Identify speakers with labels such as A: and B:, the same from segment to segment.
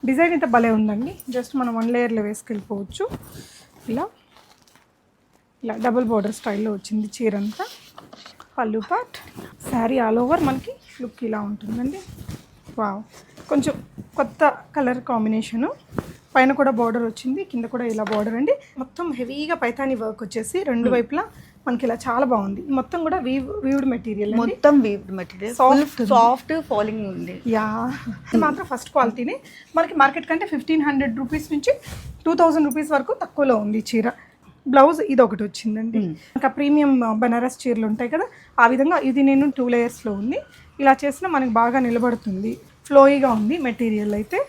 A: Design అయితే భలే ఉందండి. జస్ట్ మనం 1 లేయర్లో వేసుకెళ్ళిపోవచ్చు. ఇలా ఇలా డబుల్ బోర్డర్ స్టైల్లో వచ్చింది చీర అంతా. పళ్ళు పార్ట్, శారీ ఆల్ ఓవర్ మనకి లుక్ ఇలా ఉంటుందండి. వావ్, కొంచెం కొత్త కలర్ కాంబినేషను. పైన కూడా బార్డర్ వచ్చింది, కింద కూడా ఇలా బార్డర్ అండి. మొత్తం హెవీగా పైతాని వర్క్ వచ్చేసి రెండు వైపులా మనకి ఇలా చాలా బాగుంది. మొత్తం కూడా వీవ్డ్ మెటీరియల్,
B: మొత్తం వీవ్డ్ మెటీరియల్, సాఫ్ట్ ఫాలింగ్ ఉంది.
A: యా, ఇది మాత్రం ఫస్ట్ క్వాలిటీనే. మనకి మార్కెట్ కంటే 1500 రూపీస్ నుంచి 2000 రూపీస్ వరకు తక్కువలో ఉంది చీర. బ్లౌజ్ ఇది ఒకటి వచ్చిందండి. ఇంకా ప్రీమియం బనారస్ చీరలు ఉంటాయి కదా, ఆ విధంగా ఇది నేను 2 లేయర్స్లో ఉంది. ఇలా చేసినా మనకి బాగా నిలబడుతుంది. ఫ్లోయిగా ఉంది మెటీరియల్ అయితే.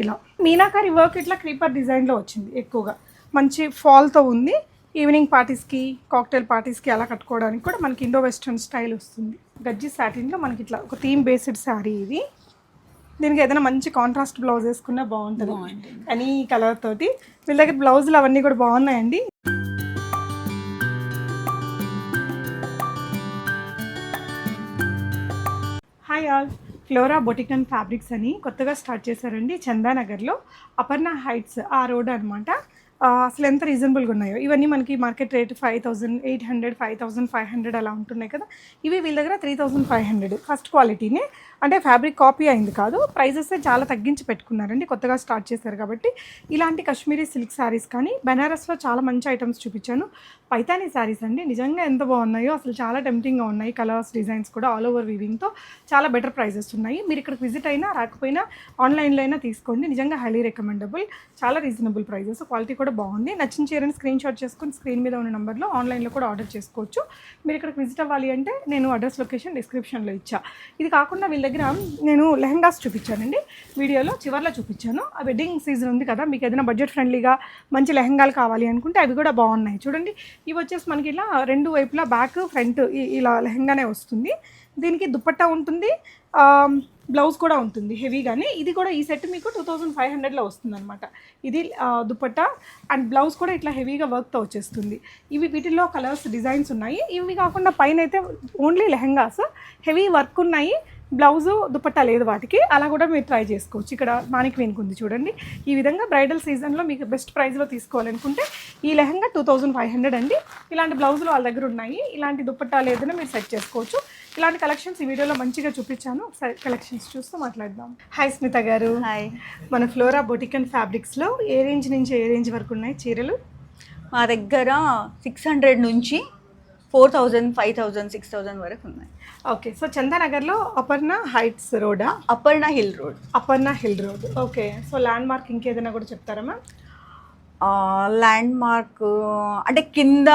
A: ఇలా మీనాకారి వర్క్ ఇట్లా క్రీపర్ డిజైన్లో వచ్చింది ఎక్కువగా. మంచి ఫాల్తో ఉంది. ఈవినింగ్ పార్టీస్కి, కాక్టైల్ పార్టీస్కి అలా కట్టుకోవడానికి కూడా మనకి ఇండో వెస్ట్రన్ స్టైల్ వస్తుంది. గజ్జి సాటిన్లో మనకి ఇట్లా ఒక థీమ్ బేస్డ్ శారీ ఇది. దీనికి ఏదైనా మంచి కాంట్రాస్ట్ బ్లౌజ్ వేసుకున్నా బాగుంటుంది అని ఈ కలర్ తోటి. వీళ్ళ దగ్గర బ్లౌజులు అవన్నీ కూడా బాగున్నాయండి. Hi all, flora boutique and fabrics అని కొత్తగా స్టార్ట్ చేశారండి చందానగర్లో. అపర్ణ హైట్స్ ఆ రోడ్ అనమాట. అసలు ఎంత రీజనబుల్గా ఉన్నాయో ఇవన్నీ. మనకి మార్కెట్ రేట్ 5800, 5500 అలా ఉంటున్నాయి కదా. ఇవి వీళ్ళ దగ్గర 3500 ఫస్ట్ క్వాలిటీనే. అంటే ఫ్యాబ్రిక్ కాపీ అయింది కాదు, ప్రైజెస్ చాలా తగ్గించి పెట్టుకున్నారండి. కొత్తగా స్టార్ట్ చేశారు కాబట్టి. ఇలాంటి కాశ్మీరీ సిల్క్ శారీస్ కానీ బెనారస్లో చాలా మంచి ఐటమ్స్ చూపించాను. పైతానీ శారీస్ అండి, నిజంగా ఎంత బాగున్నాయో అసలు. చాలా టెంప్టింగ్గా ఉన్నాయి. కలర్స్, డిజైన్స్ కూడా ఆల్ ఓవర్ వీవింగ్తో చాలా బెటర్ ప్రైజెస్ ఉన్నాయి. మీరు ఇక్కడికి విజిట్ అయినా రాకపోయినా ఆన్లైన్లో అయినా తీసుకోండి. నిజంగా హైలీ రికమెండబుల్. చాలా రీజనబుల్ ప్రైజెస్, క్వాలిటీ కూడా బాగుంది. నచ్చిన చీరని స్క్రీన్ షాట్ చేసుకుని స్క్రీన్ మీద ఉన్న నెంబర్లో ఆన్లైన్లో కూడా ఆర్డర్ చేసుకోవచ్చు. మీరు ఇక్కడికి విజిట్ అవ్వాలి అంటే నేను అడ్రస్ లొకేషన్ డిస్క్రిప్షన్లో ఇచ్చా. ఇది కాకుండా వీళ్ళ దగ్గర నేను లెహంగాస్ చూపించానండి, వీడియోలో చివర్లో చూపించాను. ఆ వెడ్డింగ్ సీజన్ ఉంది కదా, మీకు ఏదైనా బడ్జెట్ ఫ్రెండ్లీగా మంచి లెహంగాలు కావాలి అనుకుంటే అవి కూడా బాగున్నాయి. చూడండి, ఇవి వచ్చేసి మనకి ఇలా రెండు వైపులా బ్యాక్ ఫ్రంట్ ఇలా లెహంగానే వస్తుంది. దీనికి దుపట్టా ఉంటుంది, బ్లౌజ్ కూడా ఉంటుంది హెవీగానే. ఇది కూడా ఈ సెట్ మీకు 2500లో వస్తుంది అనమాట. ఇది దుపట్టా అండ్ బ్లౌజ్ కూడా ఇట్లా హెవీగా వర్క్తో వచ్చేస్తుంది. ఇవి వీటిల్లో కలర్స్, డిజైన్స్ ఉన్నాయి. ఇవి కాకుండా పైన అయితే ఓన్లీ లెహంగాస్, హెవీ వర్క్ ఉన్నాయి. బ్లౌజు దుపట్టా లేదు వాటికి. అలా కూడా మీరు ట్రై చేసుకోవచ్చు. ఇక్కడ మానికి వెనుకుంది చూడండి. ఈ విధంగా బ్రైడల్ సీజన్లో మీకు బెస్ట్ ప్రైస్లో తీసుకోవాలనుకుంటే ఈ లెహంగా 2500 అండి. ఇలాంటి బ్లౌజులు వాళ్ళ దగ్గర ఉన్నాయి. ఇలాంటి దుపట్టా లేదని మీరు సెట్ చేసుకోవచ్చు. ఇలాంటి కలెక్షన్స్ ఈ వీడియోలో మంచిగా చూపించాను. ఒకసారి కలెక్షన్స్ చూస్తూ మాట్లాడదాం. హాయ్ స్మిత గారు.
B: హాయ్.
A: మన ఫ్లోరా బొటిక్ అండ్ ఫ్యాబ్రిక్స్లో ఏ రేంజ్ నుంచి ఏ రేంజ్ వరకు ఉన్నాయి చీరలు?
B: మా దగ్గర 600 నుంచి 4000, 5000, 6000 వరకు ఉన్నాయి.
A: ఓకే, సో చందానగర్లో అపర్ణ హైట్స్ రోడా?
B: Aparna hill road.
A: Aparna hill road, okay. So landmark ఇంకేదైనా కూడా చెప్తారా మ్యామ్?
B: ల్యాండ్ మార్క్ అంటే కింద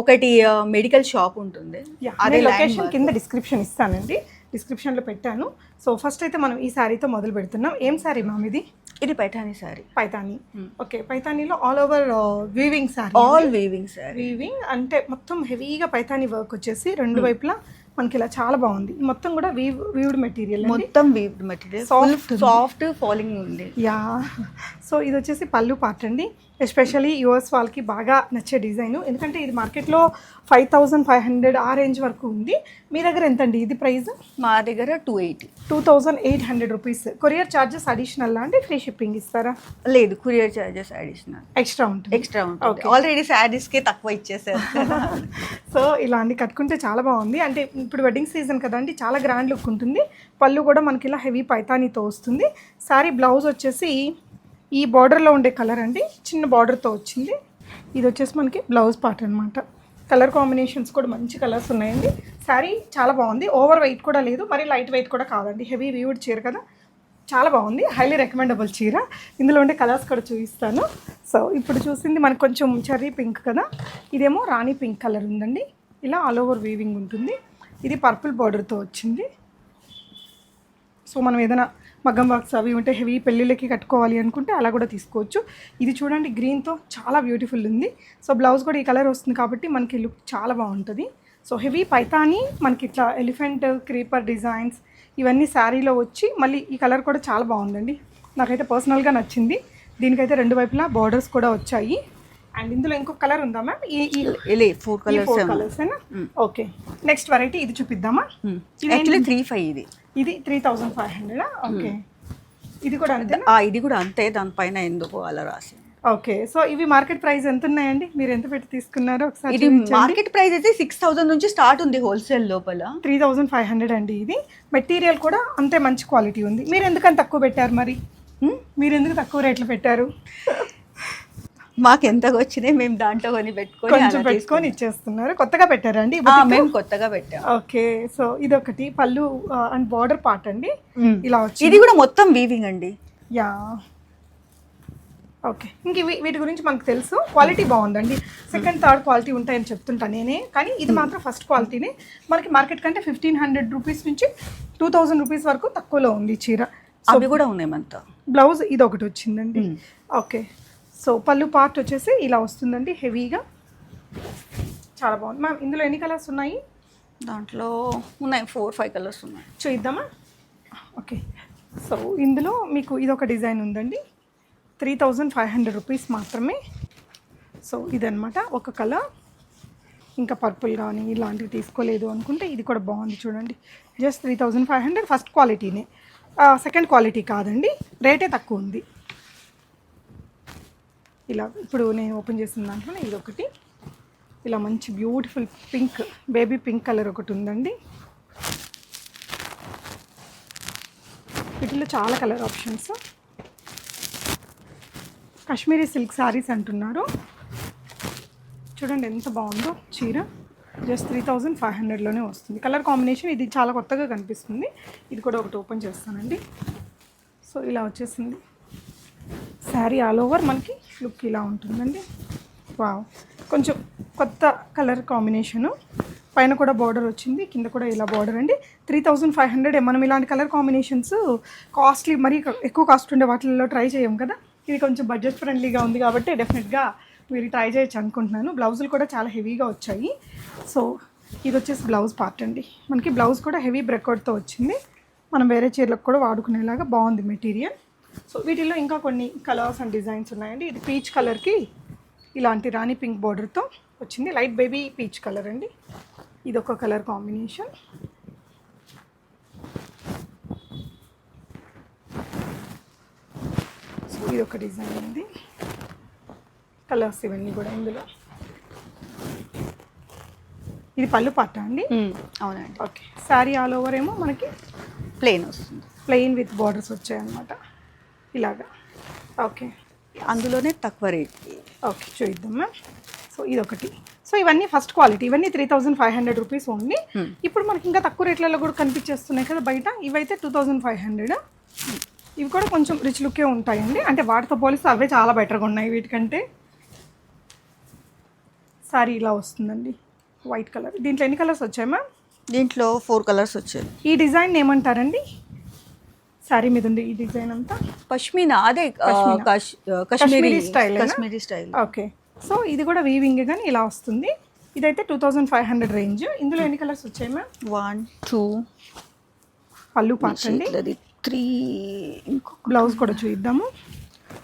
B: ఒకటి మెడికల్ షాప్ ఉంటుంది.
A: అదే లొకేషన్ కింద డిస్క్రిప్షన్ ఇస్తానండి, డిస్క్రిప్షన్లో పెట్టాను. సో ఫస్ట్ అయితే మనం ఈ శారీతో మొదలు పెడుతున్నాం. ఏం శారీ మ్యామ్ ఇది?
B: ఇది పైతానీ శారీ.
A: పైతానీ, ఓకే. పైతానీలో all over weaving sari.
B: All weaving sari.
A: Weaving అంటే మొత్తం హెవీగా పైతానీ వర్క్ వచ్చేసి రెండు వైపులా మనకి ఇలా చాలా బాగుంది. మొత్తం కూడా వీవ్డ్ మెటీరియల్,
B: మొత్తం వీవ్డ్ మెటీరియల్, సాఫ్ట్ ఫాలింగ్ ఉంది.
A: యా, సో ఇది వచ్చేసి పళ్ళు పార్ట్ అండి. ఎస్పెషల్లీ యుఎస్ వాళ్ళకి బాగా నచ్చే డిజైన్, ఎందుకంటే ఇది మార్కెట్లో 5500 ఆ రేంజ్ వరకు ఉంది. మీ దగ్గర ఎంత అండి ఇది ప్రైస్?
B: మా దగ్గర
A: 2800 రూపీస్. కొరియర్ ఛార్జెస్ అడిషనల్ అంటే ఫ్రీ షిప్పింగ్ ఇస్తారా?
B: లేదు, కొరియర్ ఛార్జెస్ అడిషనల్,
A: ఎక్స్ట్రా ఉంటుంది.
B: ఆల్రెడీ శారీస్కి తక్కువ ఇచ్చేసారు.
A: సో ఇలా అన్ని కట్టుకుంటే చాలా బాగుంది. అంటే ఇప్పుడు వెడ్డింగ్ సీజన్ కదండి, చాలా గ్రాండ్ లుక్ ఉంటుంది. పళ్ళు కూడా మనకి ఇలా హెవీ పైతానీతో వస్తుంది. శారీ బ్లౌజ్ వచ్చేసి ఈ బార్డర్లో ఉండే కలర్ అండి, చిన్న బార్డర్తో వచ్చింది. ఇది వచ్చేసి మనకి బ్లౌజ్ పార్ట్ అనమాట. కలర్ కాంబినేషన్స్ కూడా మంచి కలర్స్ ఉన్నాయండి. శారీ చాలా బాగుంది. ఓవర్ వెయిట్ కూడా లేదు, మరి లైట్ వెయిట్ కూడా కాదండి. హెవీ వీవ్డ్ చీర కదా, చాలా బాగుంది. హైలీ రికమెండబుల్ చీర. ఇందులో ఉండే కలర్స్ కూడా చూపిస్తాను. సో ఇప్పుడు చూసింది మనకు కొంచెం చెర్రీ పింక్ కదా, ఇదేమో రాణి పింక్ కలర్ ఉందండి. ఇలా ఆల్ ఓవర్ వీవింగ్ ఉంటుంది. ఇది పర్పుల్ బార్డర్తో వచ్చింది. సో మనం ఏదైనా మగ్గం వర్క్స్ అవి ఉంటే హెవీ పెళ్ళిళ్ళకి కట్టుకోవాలి అనుకుంటే అలా కూడా తీసుకోవచ్చు. ఇది చూడండి, గ్రీన్తో చాలా బ్యూటిఫుల్ ఉంది. సో బ్లౌజ్ కూడా ఈ కలర్ వస్తుంది కాబట్టి మనకి లుక్ చాలా బాగుంటుంది. సో హెవీ పైతానీ మనకి ఇట్లా ఎలిఫెంట్ క్రీపర్ డిజైన్స్ ఇవన్నీ శారీలో వచ్చి మళ్ళీ ఈ కలర్ కూడా చాలా బాగుందండి. నాకైతే పర్సనల్గా నచ్చింది. దీనికైతే రెండు వైపులా బార్డర్స్ కూడా వచ్చాయి. అండ్ ఇందులో ఇంకొక కలర్ ఉందా మ్యామ్? ఈ 4 కలర్స్ ఏనా? ఓకే, నెక్స్ట్ వెరైటీ ఇది చూపిద్దామా?
B: యాక్చువల్లీ 3500.
A: ఇది 3500. ఓకే, ఇది కూడా అంతే.
B: ఇది కూడా అంతే, దానిపైన ఎందుకు అలా రాసి.
A: ఓకే, సో ఇవి మార్కెట్ ప్రైస్ ఎంత ఉన్నాయండి? మీరు ఎంత పెట్టి తీసుకున్నారో ఒకసారి
B: ఇది మార్కెట్ ప్రైస్ అయితే 6,000 నుంచి స్టార్ట్ ఉంది హోల్సేల్ లోపల.
A: 3,500 అండి. ఇది మెటీరియల్ కూడా అంతే మంచి క్వాలిటీ ఉంది. మీరు ఎందుకని తక్కువ పెట్టారు మరి? మీరు ఎందుకు తక్కువ రేట్లు పెట్టారు?
B: మాకు ఎంతగా వచ్చినాయి మేము దాంట్లో కొని
A: పెట్టుకొని ఇచ్చేస్తున్నారు. కొత్తగా పెట్టారా అండి?
B: మేము కొత్తగా పెట్టాం.
A: ఓకే, సో ఇది ఒకటి పళ్ళు అండ్ బార్డర్ పార్ట్ అండి. ఇలా వచ్చి
B: ఇది కూడా మొత్తం వీవింగ్ అండి.
A: Yeah, okay. ఇంక వీటి గురించి మనకు తెలుసు, క్వాలిటీ బాగుందండి. సెకండ్ థర్డ్ క్వాలిటీ ఉంటాయని చెప్తుంటాను నేనే, కానీ ఇది మాత్రం ఫస్ట్ క్వాలిటీనే. మనకి మార్కెట్ కంటే 1,500 రూపీస్ నుంచి 2,000 రూపీస్ వరకు తక్కువలో ఉంది చీర.
B: అవి కూడా ఉన్నాయి మనతో.
A: బ్లౌజ్ ఇది ఒకటి వచ్చిందండి. ఓకే, సో పళ్ళు పార్ట్ వచ్చేసి ఇలా వస్తుందండి, హెవీగా చాలా బాగుంది. మ్యామ్ ఇందులో ఎన్ని కలర్స్ ఉన్నాయి?
B: దాంట్లో ఉన్నాయి 4-5 కలర్స్ ఉన్నాయి.
A: చూద్దామా? ఓకే, సో ఇందులో మీకు ఇదొక డిజైన్ ఉందండి, 3,500 రూపీస్ మాత్రమే. సో ఇదనమాట ఒక కలర్. ఇంకా పర్పుల్ కానీ ఇలాంటివి తీసుకోలేదు అనుకుంటే ఇది కూడా బాగుంది చూడండి. జస్ట్ 3,500, ఫస్ట్ క్వాలిటీనే, సెకండ్ క్వాలిటీ కాదండి, రేటే తక్కువ ఉంది. ఇలా ఇప్పుడు నేను ఓపెన్ చేసిన దాంట్లో ఇది ఒకటి, ఇలా మంచి beautiful pink, baby pink colour ఒకటి ఉందండి. వీటిలో చాలా colour options. Kashmiri silk saris అంటున్నారు. చూడండి ఎంత బాగుందో చీర. జస్ట్ 3,500లోనే వస్తుంది. కలర్ కాంబినేషన్ ఇది చాలా కొత్తగా కనిపిస్తుంది. ఇది కూడా ఒకటి ఓపెన్ చేస్తానండి. సో ఇలా వచ్చేసింది శారీ. ఆల్ ఓవర్ మనకి లుక్ ఇలా ఉంటుందండి. వావ్, కొంచెం కొత్త కలర్ కాంబినేషను. పైన కూడా బార్డర్ వచ్చింది, కింద కూడా ఇలా బార్డర్ అండి. 3,500. మనం ఇలాంటి కలర్ కాంబినేషన్స్ కాస్ట్లీ, మరీ ఎక్కువ కాస్ట్ ఉండే వాటిల్లో ట్రై చేయం కదా. ఇది కొంచెం బడ్జెట్ ఫ్రెండ్లీగా ఉంది కాబట్టి డెఫినెట్గా మీరు ట్రై చేయొచ్చు అనుకుంటున్నాను. బ్లౌజులు కూడా చాలా హెవీగా వచ్చాయి. సో ఇది వచ్చేసి బ్లౌజ్ పార్ట్ అండి. మనకి బ్లౌజ్ కూడా హెవీ బ్రెక్అవుట్తో వచ్చింది. మనం వేరే చీరలకు కూడా వాడుకునేలాగా బాగుంది మెటీరియల్. సో వీటిల్లో ఇంకా కొన్ని కలర్స్ అండ్ డిజైన్స్ ఉన్నాయండి. ఇది పీచ్ కలర్కి ఇలాంటి రాణి పింక్ బార్డర్తో వచ్చింది. లైట్ బేబీ పీచ్ కలర్ అండి. ఇది ఒక కలర్ కాంబినేషన్. సో ఇది ఒక డిజైన్ ఉంది. కలర్స్ ఇవన్నీ కూడా ఇందులో. ఇది పళ్ళు పాట అండి.
B: అవునండి.
A: ఓకే, శారీ ఆల్ ఓవర్ ఏమో మనకి
B: ప్లెయిన్ వస్తుంది,
A: ప్లెయిన్ విత్ బార్డర్స్ వచ్చాయన్నమాట ఇలాగా. ఓకే,
B: అందులోనే తక్కువ రేట్.
A: ఓకే చూద్దాం మ్యామ్. సో ఇదొకటి. సో ఇవన్నీ ఫస్ట్ క్వాలిటీ, ఇవన్నీ 3,500 రూపీస్ ఓన్లీ. ఇప్పుడు మనకి ఇంకా తక్కువ రేట్లలో కూడా కనిపించేస్తున్నాయి కదా బయట. ఇవైతే 2,500. ఇవి కూడా కొంచెం రిచ్ లుక్కే ఉంటాయండి, అంటే వాటితో పోలిస్తే అవే చాలా బెటర్గా ఉన్నాయి వీటికంటే. సారీ ఇలా వస్తుందండి, వైట్ కలర్. దీంట్లో ఎన్ని కలర్స్ వచ్చాయి మ్యామ్?
B: దీంట్లో 4 కలర్స్ వచ్చాయి.
A: ఈ డిజైన్ ఏమంటారండి? సారీ మీద ఉంది ఈ డిజైన్ అంతా
B: పష్మీనా, అదే
A: Kashmiri style.
B: Kashmiri style.
A: Okay, so ఇది కూడా వీవింగ్ కానీ ఇలా వస్తుంది. ఇదైతే 2,500 రేంజ్. ఇందులో ఎన్ని కలర్స్ వచ్చాయి మ్యామ్?
B: 1, 2
A: పళ్ళు పార్ట్ అండి.
B: 3.
A: బ్లౌజ్ కూడా చూద్దాము.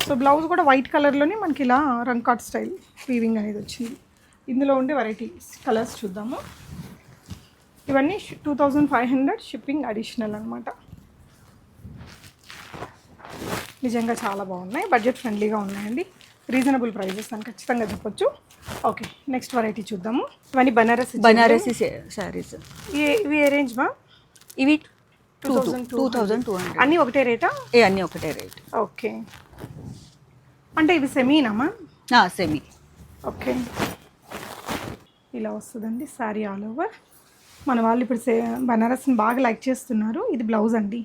A: సో బ్లౌజ్ కూడా వైట్ కలర్లోనే మనకి ఇలా రంకాట్ స్టైల్ వీవింగ్ అనేది వచ్చింది. ఇందులో ఉండే వెరైటీస్ కలర్స్ చూద్దాము. ఇవన్నీ 2,500 షిప్పింగ్ అడిషనల్ అనమాట. నిజంగా చాలా బాగున్నాయి, బడ్జెట్ ఫ్రెండ్లీగా ఉన్నాయండి, రీజనబుల్ ప్రైజెస్ అని ఖచ్చితంగా చెప్పొచ్చు. ఓకే, నెక్స్ట్ వెరైటీ చూద్దాము. ఇవన్నీ బనారసి
B: శారీస్.
A: ఇవి ఏ రేంజ్ మా?
B: ఇవి 2,200.
A: అన్నీ ఒకటే రేటా?
B: అన్నీ ఒకటే రేట్.
A: ఓకే, అంటే ఇవి సెమీనామా?
B: సెమీ.
A: ఓకే, ఇలా వస్తుందండి శారీ ఆల్ ఓవర్. మన వాళ్ళు ఇప్పుడు బనారస్ని బాగా లైక్ చేస్తున్నారు. ఇది బ్లౌజ్ అండి.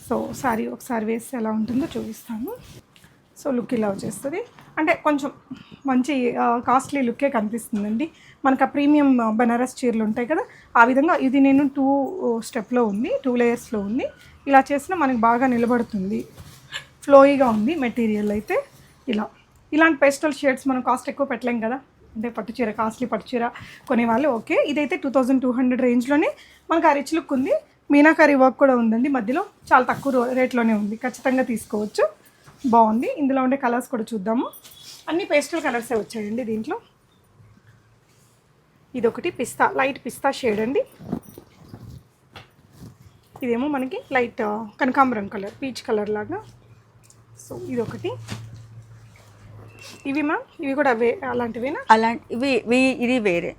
A: సో శారీ ఒకసారి వేస్తే ఎలా ఉంటుందో చూపిస్తాను. సో లుక్ ఇలా వచ్చేస్తుంది, అంటే కొంచెం మంచి కాస్ట్లీ లుక్కే కనిపిస్తుందండి. మనకు ఆ ప్రీమియం బనారస్ చీరలు ఉంటాయి కదా, ఆ విధంగా ఇది నేను 2 స్టెప్లో ఉంది, 2 లేయర్స్లో ఉంది. ఇలా చేసినా మనకి బాగా నిలబడుతుంది, ఫ్లోయిగా ఉంది మెటీరియల్ అయితే. ఇలాంటి పేస్టల్ షేడ్స్ మనం కాస్ట్ ఎక్కువ పెట్టలేం కదా, అంటే పట్టుచీర కాస్ట్లీ పట్టుచీర కొనేవాళ్ళు ఓకే. ఇదైతే 2,200 రేంజ్లోనే మనకు ఆ రిచ్ లుక్ ఉంది. మీనాకారీ వర్క్ కూడా ఉందండి మధ్యలో, చాలా తక్కువ రేట్లోనే ఉంది, ఖచ్చితంగా తీసుకోవచ్చు, బాగుంది. ఇందులో ఉండే కలర్స్ కూడా చూద్దాము. అన్ని పేస్టల్ కలర్సే వచ్చాయండి దీంట్లో. ఇదొకటి పిస్తా, లైట్ పిస్తా షేడ్ అండి. ఇదేమో మనకి లైట్ కనకాంబరం కలర్, పీచ్ కలర్ లాగా. సో ఇది ఒకటి. ఇవి మ్యామ్ ఇవి కూడా అలాంటివేనా?
B: అలాంటి ఇది వేరే,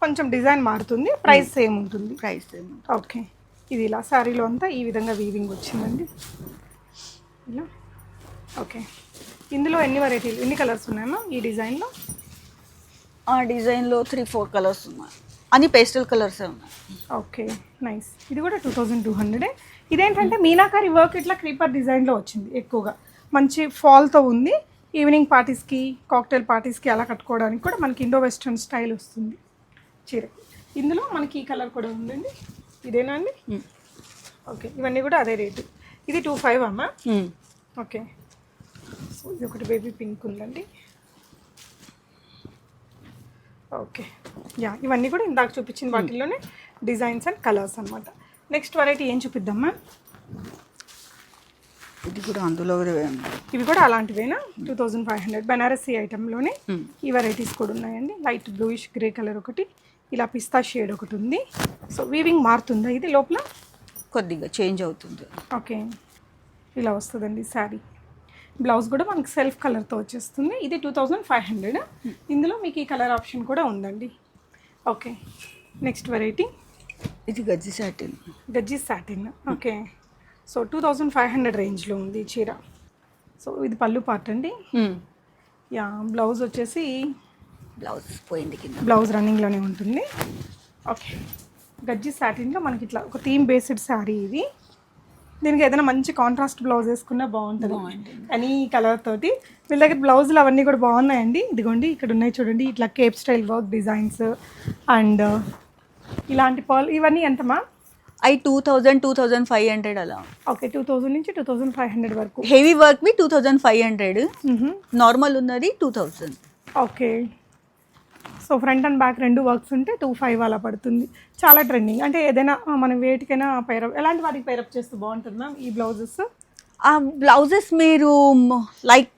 A: కొంచెం డిజైన్ మారుతుంది, ప్రైస్ సేమ్ ఉంటుంది.
B: Price same.
A: ఓకే. ఇది ఇలా శారీలో అంతా ఈ విధంగా వీవింగ్ వచ్చిందండి ఇలా. ఓకే. ఇందులో ఎన్ని వెరైటీలు, ఎన్ని కలర్స్ ఉన్నాయమ్మా ఈ డిజైన్లో?
B: ఆ డిజైన్లో 3-4 కలర్స్ ఉన్నాయి, అన్ని పేస్టల్ కలర్స్ ఉన్నాయి.
A: Okay, nice. ఇది కూడా 2200. ఇదేంటంటే మీనాకారి వర్క్ ఇట్లా క్రీపర్ డిజైన్లో వచ్చింది ఎక్కువగా, మంచి ఫాల్తో ఉంది. ఈవినింగ్ పార్టీస్కి, కాక్టైల్ పార్టీస్కి అలా కట్టుకోవడానికి కూడా మనకి ఇండో వెస్ట్రన్ స్టైల్ వస్తుంది చీర. ఇందులో మనకి ఈ కలర్ కూడా ఉందండి. ఇదేనా అండి? ఓకే. ఇవన్నీ కూడా అదే రేటు. ఇది 25 అమ్మా? ఓకే. సో ఇది ఒకటి బేబీ పింక్ ఉందండి. ఓకే. యా, ఇవన్నీ కూడా ఇందాక చూపించిన వాటిల్లోనే డిజైన్స్ అండ్ కలర్స్ అనమాట. నెక్స్ట్ వెరైటీ ఏం చూపిద్దామా?
B: ఇది కూడా అందులో
A: ఇవి కూడా అలాంటివేనా? 2500 బెనారసీ ఐటెంలోనే ఈ వెరైటీస్ కూడా ఉన్నాయండి. లైట్ బ్లూయిష్ గ్రే కలర్ ఒకటి, ఇలా పిస్తా షేడ్ ఒకటి ఉంది. సో వీవింగ్ మారుతుందా ఇది లోపల?
B: కొద్దిగా చేంజ్ అవుతుంది.
A: ఓకే. ఇలా వస్తుందండి శారీ. బ్లౌజ్ కూడా మనకి సెల్ఫ్ కలర్తో వచ్చేస్తుంది. ఇది 2500. ఇందులో మీకు ఈ కలర్ ఆప్షన్ కూడా ఉందండి. ఓకే. నెక్స్ట్ వెరైటీ
B: ఇది గజ్జి సాటిన్.
A: గజ్జి సాటిన్. ఓకే. సో 2500 రేంజ్లో ఉంది ఈ చీర. సో ఇది పళ్ళు పార్ట్ అండి. యా, బ్లౌజ్ వచ్చేసి
B: బ్లౌజ్ పోయింది కింద,
A: బ్లౌజ్ రన్నింగ్లోనే ఉంటుంది. ఓకే. గజ్జి సాటిన్లో మనకి ఇట్లా ఒక థీమ్ బేస్డ్ శారీ ఇది. దీనికి ఏదైనా మంచి కాంట్రాస్ట్ బ్లౌజ్ వేసుకున్నా బాగుంటుంది కానీ ఈ కలర్ తోటి. వీళ్ళ దగ్గర బ్లౌజులు అవన్నీ కూడా బాగున్నాయండి. ఇదిగోండి ఇక్కడ ఉన్నాయి చూడండి, ఇట్లా Cape style work designs and ఇలాంటి పర్ల్. ఇవన్నీ ఎంతమా?
B: 2500 అలా.
A: ఓకే. 2000 నుంచి 2500 వరకు.
B: హెవీ వర్క్ వి 2500, నార్మల్ ఉన్నది 2000.
A: Okay. So front and back రెండు వర్క్స్ ఉంటే 2500 అలా పడుతుంది. చాలా ట్రెండింగ్. అంటే ఏదైనా మనం వేటికైనా పైరప్, ఎలాంటి వాటికి పైరప్ చేస్తే బాగుంటుంది మ్యామ్ ఈ బ్లౌజెస్?
B: ఆ బ్లౌజెస్ మీరు లైక్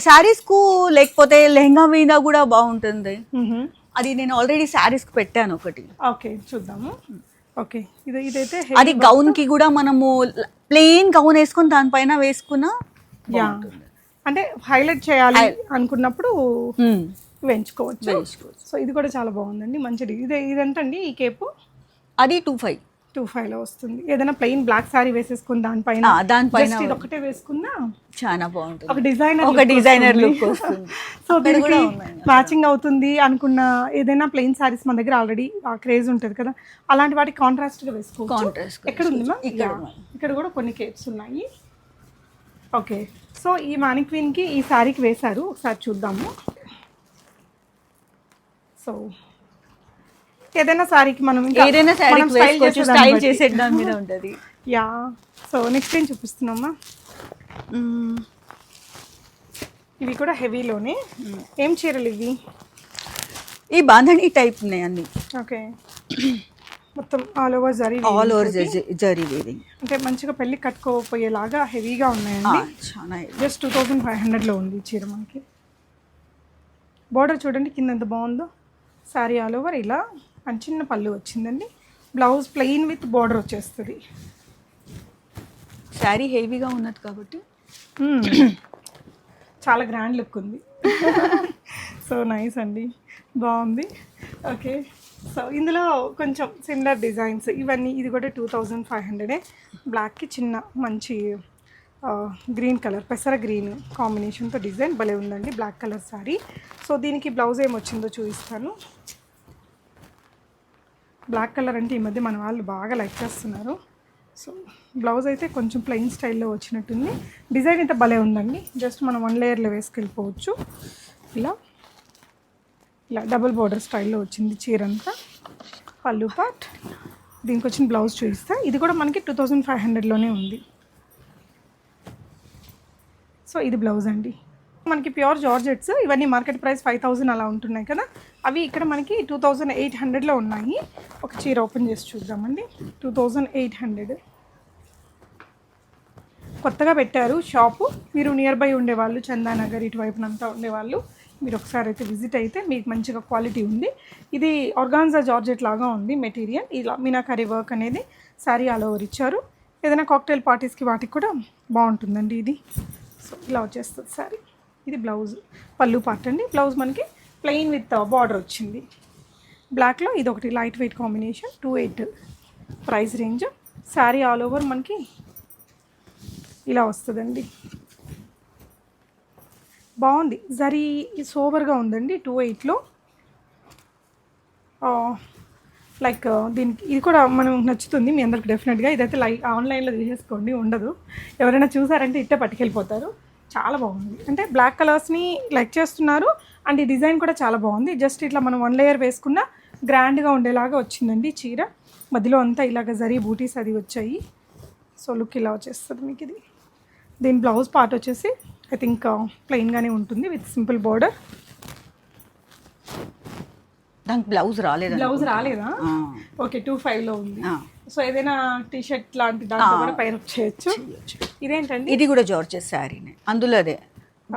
B: శారీస్కు లేకపోతే లెహంగా మీద కూడా బాగుంటుంది. అది నేను ఆల్రెడీ శారీస్కి పెట్టాను ఒకటి.
A: ఓకే, చూద్దాము. ఓకే. ఇదైతే
B: అది గౌన్కి కూడా మనము ప్లెయిన్ గౌన్ వేసుకొని దానిపైన వేసుకున్నా బాగుంటుంది.
A: అంటే హైలైట్ చేయాలి అనుకున్నప్పుడు వేయించుకోవచ్చు. సో ఇది కూడా చాలా బాగుందండి, మంచిది. ఇదంటండి ఈ కేపు?
B: అది 2500
A: వస్తుంది. ఏదైనా ప్లెయిన్ బ్లాక్ సారీ వేసేసుకుని దానిపైన ఇది ఒకటే వేసుకున్నా
B: చాలా బాగుంటుంది.
A: ఒక డిజైనర్
B: లుక్ వస్తుంది.
A: సో దీనికి మ్యాచింగ్ అవుతుంది అనుకున్న ఏదైనా ప్లెయిన్ సారీస్ మన దగ్గర ఆల్రెడీ ఆ క్రేజ్ ఉంటుంది కదా, అలాంటి వాటికి కాంట్రాస్ట్ గా వేసుకోవచ్చు. ఎక్కడ ఉంది మ్యామ్? ఇక్కడ కూడా కొన్ని కేప్స్ ఉన్నాయి. ఓకే. సో ఈ మానిక్వీన్ కి ఈ సారీకి వేశారు, ఒకసారి చూద్దాము. సో ఏదైనా సారీకి మనం
B: స్టైల్ చేసే దాని మీద ఉంటుంది.
A: యా. సో నెక్స్ట్ ఏం చూపిస్తున్నామా? ఇవి కూడా హెవీలోనే. ఏం చీరలు ఇవి?
B: ఈ బాంధణి టైప్ ఉన్నాయి అన్ని.
A: ఓకే. మొత్తం ఆల్ ఓవర్
B: జరీ వీవింగ్.
A: అంటే మంచిగా పెళ్ళి కట్టుకోపోయేలాగా హెవీగా ఉన్నాయండి. జస్ట్ 2500లో ఉంది ఈ చీర మనకి. బోర్డర్ చూడండి కింద ఎంత బాగుందో. శారీ ఆల్ ఓవర్ ఇలా అండ్ చిన్న పళ్ళు వచ్చిందండి. బ్లౌజ్ ప్లెయిన్ విత్ బోర్డర్ వచ్చేస్తుంది.
B: శారీ హెవీగా ఉన్నది కాబట్టి
A: చాలా గ్రాండ్ లుక్ ఉంది. సో నైస్ అండి, బాగుంది. ఓకే. సో ఇందులో కొంచెం సిమిలర్ డిజైన్స్ ఇవన్నీ. ఇది కూడా 2500. బ్లాక్కి చిన్న మంచి గ్రీన్ కలర్, పెసర గ్రీన్ కాంబినేషన్తో డిజైన్ భలే ఉందండి. Black colour sari. సో దీనికి బ్లౌజ్ ఏమొచ్చిందో చూపిస్తాను. బ్లాక్ కలర్ అంటే ఈ మధ్య మన వాళ్ళు బాగా లైక్ చేస్తున్నారు. సో బ్లౌజ్ అయితే కొంచెం ప్లెయిన్ స్టైల్లో వచ్చినట్టుంది. డిజైన్ అయితే భలే ఉందండి. జస్ట్ మనం 1 లేయర్లో వేసుకెళ్ళిపోవచ్చు. ఇలా డబుల్ బోర్డర్ స్టైల్లో వచ్చింది చీర అంతా. పళ్ళు పార్ట్. దీనికి వచ్చిన బ్లౌజ్ చూపిస్తా. ఇది కూడా మనకి 2500లోనే ఉంది. సో ఇది బ్లౌజ్ అండి. మనకి ప్యూర్ జార్జెట్స్ ఇవన్నీ మార్కెట్ ప్రైస్ 5000 అలా ఉంటున్నాయి కదా, అవి ఇక్కడ మనకి 2800లో ఉన్నాయి. ఒక చీర ఓపెన్ చేసి చూద్దామండి. 2800 కొత్తగా పెట్టారు షాపు. మీరు నియర్ బై ఉండేవాళ్ళు, చందానగర్ ఇటువైపునంతా ఉండేవాళ్ళు మీరు ఒకసారి అయితే విజిట్ అయితే మీకు మంచిగా క్వాలిటీ ఉంది. ఇది ఆర్గాన్జా జార్జెట్ లాగా ఉంది మెటీరియల్. ఇలా మీనాకరీ వర్క్ అనేది శారీ ఆల్ ఓవర్ ఇచ్చారు. ఏదైనా కాక్టైల్ పార్టీస్కి వాటికి కూడా బాగుంటుందండి ఇది. సో ఇలా వచ్చేస్తుంది శారీ. ఇది బ్లౌజ్, పళ్ళు పార్ట్ అండి. బ్లౌజ్ మనకి ప్లెయిన్ విత్ బార్డర్ వచ్చింది బ్లాక్లో. ఇది ఒకటి light weight combination, 28 price range. Sari all over మనకి ఇలా వస్తుందండి. బాగుంది, జరీ సోవర్గా ఉందండి. 28లో లైక్ దీనికి ఇది కూడా మనం నచ్చుతుంది మీ అందరికి డెఫినెట్గా. ఇదైతే ఆన్లైన్లో తీసేసుకోండి, ఉండదు. ఎవరైనా చూసారంటే ఇట్టే పట్టుకెళ్ళిపోతారు. చాలా బాగుంది. అంటే బ్లాక్ కలర్స్ని లైక్ చేస్తున్నారు అండ్ ఈ డిజైన్ కూడా చాలా బాగుంది. జస్ట్ ఇట్లా మనం 1 లేయర్ వేసుకున్న గ్రాండ్గా ఉండేలాగా వచ్చిందండి చీర. మధ్యలో అంతా ఇలాగ జరీ బూటీస్ అది వచ్చాయి. సో లుక్ ఇలా వచ్చేస్తుంది మీకు ఇది. దీని బ్లౌజ్ పార్ట్ వచ్చేసి ఐ థింక్ ప్లెయిన్గానే ఉంటుంది విత్ సింపుల్ బార్డర్.
B: దానికి బ్లౌజ్ రాలేదు.
A: బ్లౌజ్ రాలేదా? ఓకే, 25లో ఉంది. సో ఏదైనా టీ షర్ట్ లాంటి దాంట్లో కూడా పైన చేయొచ్చు. ఇదేంటండి?
B: ఇది కూడా జార్జెట్ శారీనే, అందులోదే.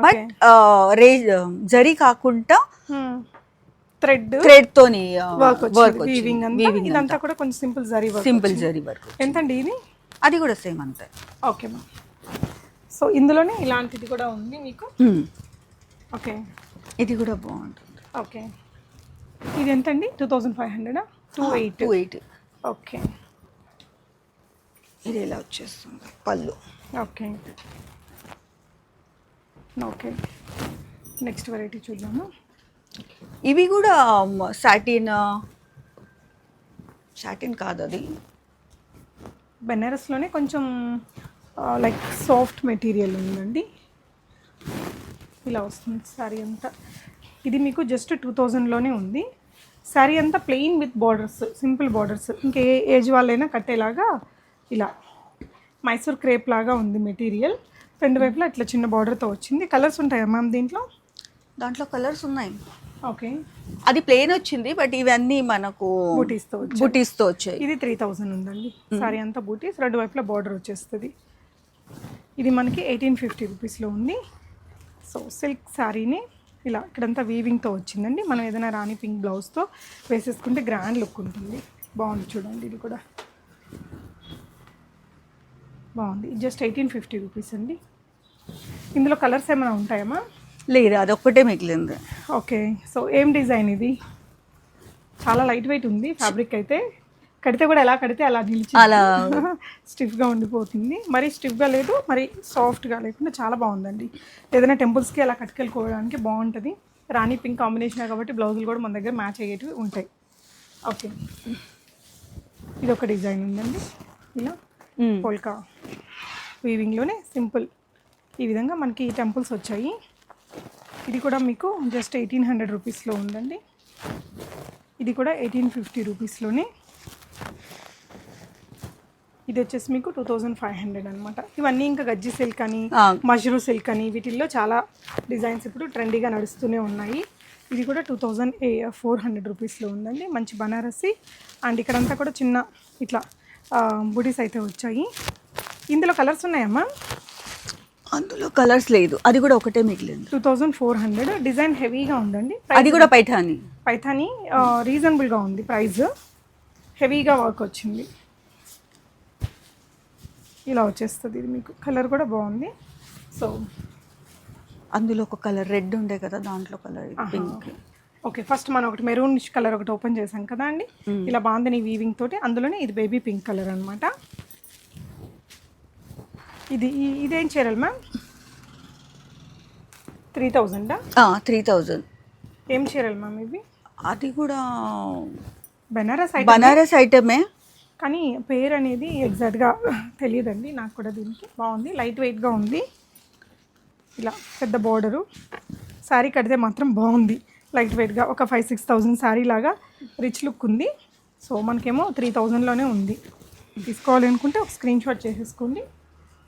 B: బట్ జరీ కాకుండా
A: థ్రెడ్
B: తోని
A: వర్క్ వీవింగ్ ఇదంతా కూడా కొంచెం సింపుల్ జరీ వర్క్. ఎంతండి ఇది?
B: అది కూడా సేమ్ అంతే.
A: Okay ma'am. సో ఇందులోనే ఇలాంటిది కూడా ఉంది మీకు. ఓకే,
B: ఇది కూడా బాగుంటుంది.
A: ఓకే, ఇది ఎంతండి? 2500? 28. ఓకే,
B: ఇది ఇలా వచ్చేస్తుంది పళ్ళు.
A: ఓకే ఓకే, నెక్స్ట్ వెరైటీ చూద్దాము.
B: ఇవి కూడా సాటిన్ కాదు, అది
A: బెనారస్లోనే కొంచెం లైక్ సాఫ్ట్ మెటీరియల్ ఉందండి. ఇలా వస్తుంది శారీ అంతా. ఇది మీకు జస్ట్ 2000లోనే ఉంది. శారీ అంతా plain with borders, simple borders. ఇంకే ఏజ్ వాళ్ళైనా కట్టేలాగా ఇలా మైసూర్ క్రేప్ లాగా ఉంది మెటీరియల్. రెండు వైపులా ఇట్లా చిన్న బార్డర్తో వచ్చింది. కలర్స్ ఉంటాయా మ్యామ్ దీంట్లో?
B: దాంట్లో కలర్స్ ఉన్నాయి.
A: ఓకే,
B: అది ప్లెయిన్ వచ్చింది, బట్ ఇవన్నీ మనకు బూటీస్తో వచ్చాయి.
A: ఇది 3000 ఉందండి. శారీ అంతా బూటీస్, రెండు వైపులా బార్డర్ వచ్చేస్తుంది. ఇది మనకి 1850 రూపీస్లో ఉంది. సో సిల్క్ శారీని ఇలా ఇక్కడంతా వీవింగ్తో వచ్చిందండి. మనం ఏదైనా రాణి పింక్ బ్లౌజ్తో వేసేసుకుంటే గ్రాండ్ లుక్ ఉంటుంది. బాగుంది చూడండి, ఇది కూడా బాగుంది. జస్ట్ 1850 రూపీస్ అండి. ఇందులో కలర్స్ ఏమైనా ఉంటాయమ్మా?
B: లేదు, అది ఒక్కటే మిగిలింది.
A: ఓకే, సో ఏం డిజైన్ ఇది? చాలా లైట్ వెయిట్ ఉంది ఫ్యాబ్రిక్ అయితే. కడితే కూడా ఎలా కడితే అలా నిలిచి
B: అలా
A: స్టిఫ్గా ఉండిపోతుంది. మరి స్టిఫ్గా లేదు, మరి సాఫ్ట్గా లేకుండా చాలా బాగుందండి. ఏదైనా టెంపుల్స్కి అలా కట్టుకెళ్ళుకోవడానికి బాగుంటుంది. రాణి పింక్ కాంబినేషన్ కాబట్టి బ్లౌజులు కూడా మన దగ్గర మ్యాచ్ అయ్యేటివి ఉంటాయి. ఓకే, ఇది ఒక డిజైన్ ఉందండి. ఇలా పోల్కా వీవింగ్లోనే సింపుల్ ఈ విధంగా మనకి టెంపుల్స్ వచ్చాయి. ఇది కూడా మీకు జస్ట్ 1800 రూపీస్లో ఉందండి. ఇది కూడా 1850 రూపీస్లోనే. ఇది వచ్చేసి మీకు 2500 అనమాట. ఇవన్నీ ఇంకా గజ్జి సిల్క్ అని, మష్రూ సిల్క్ అని వీటిల్లో చాలా డిజైన్స్ ఇప్పుడు ట్రెండీగా నడుస్తూనే ఉన్నాయి. ఇది కూడా 2400 రూపీస్లో ఉందండి. మంచి బనారసి అండ్ ఇక్కడంతా కూడా చిన్న ఇట్లా బుడీస్ అయితే వచ్చాయి. ఇందులో కలర్స్ ఉన్నాయమ్మా?
B: అందులో కలర్స్ లేదు, అది కూడా ఒకటే మిగిలింది.
A: 2400. డిజైన్ హెవీగా ఉందండి.
B: అది కూడా పైథానీ
A: రీజనబుల్గా ఉంది ప్రైస్. హెవీగా వర్క్ వచ్చింది. ఇలా వచ్చేస్తుంది. ఇది మీకు కలర్ కూడా బాగుంది. సో
B: అందులో ఒక కలర్ రెడ్ ఉండే కదా, దాంట్లో కలర్ పింక్.
A: ఓకే, ఫస్ట్ మనం ఒకటి మెరూన్ కలర్ ఒకటి ఓపెన్ చేసాం కదా అండి. ఇలా బాగుంది వీవింగ్ తోటి. అందులోనే ఇది బేబీ పింక్ కలర్ అనమాట. ఇదేం చీరలు మ్యామ్? 3000?
B: 3000.
A: ఏం చీరలు మ్యామ్ ఇవి?
B: అది కూడా
A: బనారస్
B: ఐటమే,
A: కానీ పేరు అనేది ఎగ్జాక్ట్గా తెలియదండి నాకు కూడా. దీనికి బాగుంది, లైట్ వెయిట్గా ఉంది. ఇలా పెద్ద బార్డరు. శారీ కడితే మాత్రం బాగుంది, లైట్ వెయిట్గా. ఒక 5-6,000 శారీ లాగా రిచ్ లుక్ ఉంది. సో మనకేమో 3000లోనే ఉంది. తీసుకోవాలి అనుకుంటే ఒక స్క్రీన్ షాట్ చేసేసుకోండి.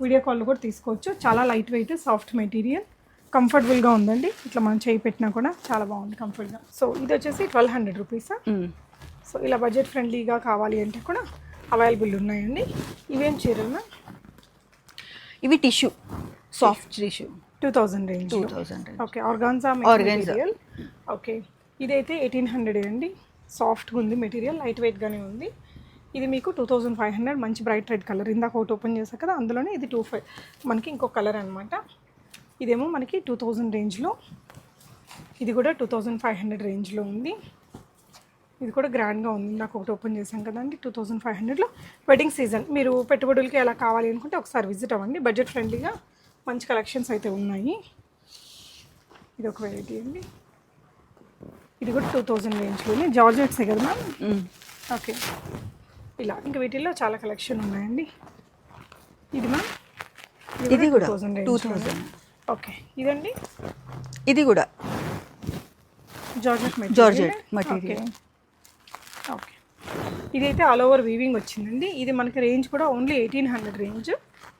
A: వీడియో కాల్లో కూడా తీసుకోవచ్చు. చాలా లైట్ వెయిట్, సాఫ్ట్ మెటీరియల్, కంఫర్టబుల్గా ఉందండి. ఇట్లా మనం చేయి పెట్టినా కూడా చాలా బాగుంది కంఫర్ట్గా. సో ఇది వచ్చేసి 1200 రూపీస్. సో ఇలా బడ్జెట్ ఫ్రెండ్లీగా కావాలి అంటే కూడా అవైలబుల్ ఉన్నాయండి. ఇవేం చీరలు?
B: ఇవి tissue, soft tissue.
A: 2000 range
B: 2000
A: okay organza
B: Organza.
A: Material okay ఇదైతే 1800 అండి సాఫ్ట్గా ఉంది మెటీరియల్ లైట్ వెయిట్గానే ఉంది ఇది మీకు 2500 మంచి బ్రైట్ రెడ్ కలర్ ఇందాక ఒకటి ఓపెన్ చేశాక కదా అందులోనే ఇది 25 మనకి ఇంకో కలర్ అనమాట ఇదేమో మనకి 2000 రేంజ్లో ఇది కూడా 2500 రేంజ్లో ఉంది ఇది కూడా గ్రాండ్గా ఉంది నాకు ఒకటి ఓపెన్ చేశాం కదండి 2500లో వెడ్డింగ్ సీజన్ మీరు పెట్టుబడులకి ఎలా కావాలి అనుకుంటే ఒకసారి విజిట్ అవ్వండి బడ్జెట్ ఫ్రెండ్లీగా మంచి కలెక్షన్స్ అయితే ఉన్నాయి ఇది ఒక వెరైటీ అండి ఇది కూడా 2000 రేంజ్లోనే జార్జెట్సే కదా మ్యామ్ ఓకే ఇలా ఇంకా వీటిల్లో చాలా కలెక్షన్ ఉన్నాయండి ఇది మ్యామ్
B: ఇది కూడా
A: 2000 ఓకే ఇదండి
B: ఇది కూడా
A: జార్జెట్
B: మెటీరియల్
A: ఓకే ఇదైతే ఆల్ ఓవర్ వీవింగ్ వచ్చిందండి ఇది మనకి రేంజ్ కూడా ఓన్లీ 1800 రేంజ్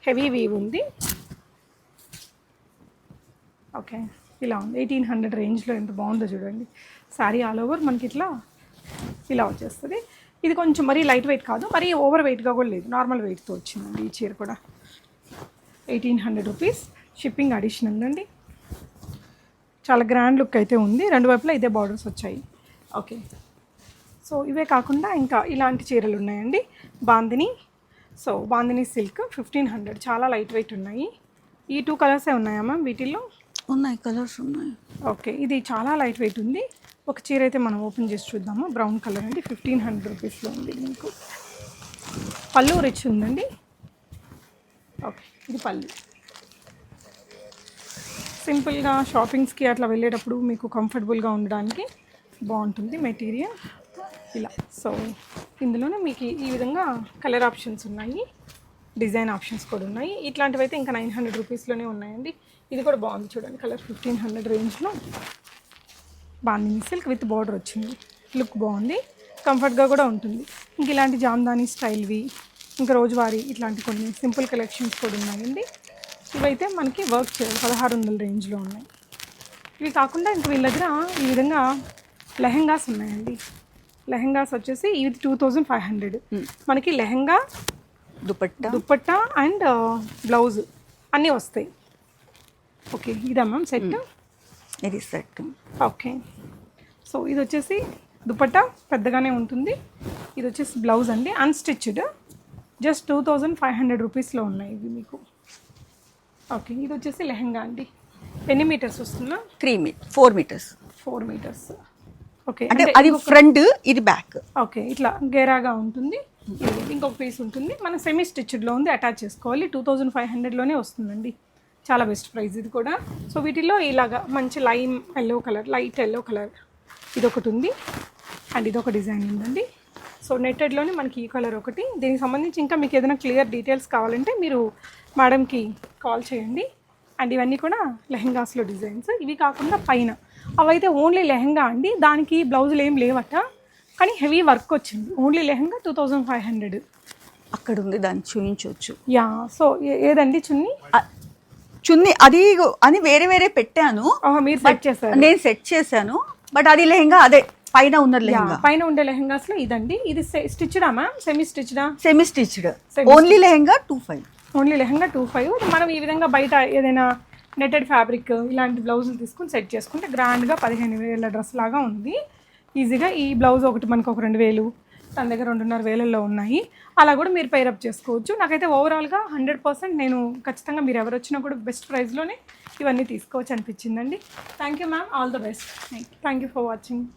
A: హెవీ వీవ్ ఉంది ఓకే ఇలా ఉంది 1800 రేంజ్లో ఎంత బాగుందో చూడండి శారీ ఆల్ ఓవర్ మనకి ఇలా వచ్చేస్తుంది ఇది కొంచెం మరీ లైట్ వెయిట్ కాదు మరీ ఓవర్ వెయిట్గా కూడా లేదు నార్మల్ వెయిట్తో వచ్చిందండి ఈ చీర కూడా 1800 రూపీస్ షిప్పింగ్ అడిషనల్ అండి చాలా గ్రాండ్ లుక్ అయితే ఉంది రెండు వైపులా ఇదే బార్డర్స్ వచ్చాయి ఓకే సో ఇవే కాకుండా ఇంకా ఇలాంటి చీరలు ఉన్నాయండి బాందిని సిల్క్ 1500 చాలా లైట్ వెయిట్ ఉన్నాయి ఈ 2 కలర్సే ఉన్నాయా మ్యామ్ వీటిల్లో
B: ఉన్నాయి కలర్స్ ఉన్నాయి
A: ఓకే ఇది చాలా లైట్ వెయిట్ ఉంది ఒక చీర అయితే మనం ఓపెన్ చేసి చూద్దాము బ్రౌన్ కలర్ అండి 1500 రూపీస్లో ఉంది మీకు పళ్ళు రిచ్ ఉందండి ఓకే ఇది పళ్ళు సింపుల్గా షాపింగ్స్కి అట్లా వెళ్ళేటప్పుడు మీకు కంఫర్టబుల్గా ఉండడానికి బాగుంటుంది మెటీరియల్ ఇలా సో ఇందులోనే మీకు ఈ విధంగా కలర్ ఆప్షన్స్ ఉన్నాయి డిజైన్ ఆప్షన్స్ కూడా ఉన్నాయి ఇట్లాంటివి అయితే ఇంకా 900 రూపీస్లోనే ఉన్నాయండి ఇది కూడా బాగుంది చూడండి కలర్ 1500 రేంజ్లో బాందిని సిల్క్ విత్ బార్డర్ వచ్చింది లుక్ బాగుంది కంఫర్ట్గా కూడా ఉంటుంది ఇంక ఇలాంటి జామ్దాని స్టైల్వి ఇంకా రోజువారీ ఇట్లాంటి కొన్ని సింపుల్ కలెక్షన్స్ కూడా ఉన్నాయండి ఇవైతే మనకి వర్క్ చేయాలి 1600 రేంజ్లో ఉన్నాయి ఇవి కాకుండా ఇంక వీళ్ళ దగ్గర ఈ విధంగా లెహెంగాస్ ఉన్నాయండి లెహెంగాస్ వచ్చేసి ఇది 2500 మనకి లెహెంగా దుపట్టా అండ్ బ్లౌజ్ అన్నీ వస్తాయి ఓకే ఇదా మ్యామ్ సెట్
B: ఇది సెట్
A: ఓకే సో ఇది వచ్చేసి దుపట్టా పెద్దగానే ఉంటుంది ఇది వచ్చేసి బ్లౌజ్ అండి అన్స్టిచ్డ్ జస్ట్ 2500 రూపీస్లో ఉన్నాయి ఇవి మీకు ఓకే ఇది వచ్చేసి లెహెంగా అండి ఎన్ని మీటర్స్ వస్తుందా
B: 4 మీటర్స్
A: 4 మీటర్స్ ఓకే
B: అంటే అది ఫ్రంట్ ఇది బ్యాక్
A: ఓకే ఇట్లా గేరాగా ఉంటుంది ఇంకొక పీస్ ఉంటుంది మన సెమీ స్టిచ్డ్లో ఉంది అటాచ్ చేసుకోవాలి 2500లోనే వస్తుందండి చాలా బెస్ట్ ప్రైస్ ఇది కూడా సో వీటిల్లో ఇలాగా మంచి lime yellow colour light yellow colour ఇది ఒకటి ఉంది అండ్ ఇది ఒక డిజైన్ ఉందండి సో నెట్టెడ్లోనే మనకి ఈ కలర్ ఒకటి దీనికి సంబంధించి ఇంకా మీకు ఏదైనా క్లియర్ డీటెయిల్స్ కావాలంటే మీరు మేడంకి కాల్ చేయండి అండ్ ఇవన్నీ కూడా లెహెంగాస్లో డిజైన్స్ ఇవి కాకుండా పైన అవైతే ఓన్లీ లెహెంగా అండి దానికి బ్లౌజులు ఏం లేవట కానీ హెవీ వర్క్ వచ్చింది ఓన్లీ లెహెంగా 2500
B: అక్కడ ఉంది దాన్ని చూపించవచ్చు
A: యా సో ఏదండి
B: చున్నీ అది అని వేరే పెట్టాను
A: మీరు సెట్ చేశారు
B: నేను సెట్ చేశాను బట్ అది లెహెంగా అదే పైన ఉన్నది లెహెంగా
A: పైన ఉండే లెహెంగాస్ లో ఇదండి ఇది స్టిచ్డా ma'am semi stitched
B: only lehenga 25
A: only lehenga 25 మనం ఈ విధంగా బయట ఏదైనా నెట్టెడ్ ఫ్యాబ్రిక్ ఇలాంటి బ్లౌజులు తీసుకుని సెట్ చేసుకుంటే గ్రాండ్గా 15000 డ్రెస్ లాగా ఉంది ఈజీగా ఈ బ్లౌజ్ ఒకటి మనకు ఒక 2000 తన దగ్గర 2500లో ఉన్నాయి అలా కూడా మీరు పేరప్ చేసుకోవచ్చు నాకైతే ఓవరాల్గా 100% నేను ఖచ్చితంగా మీరు ఎవరు వచ్చినా కూడా బెస్ట్ ప్రైస్లోనే ఇవన్నీ తీసుకోవచ్చు అనిపించిందండి thank you ma'am all the best thank you for watching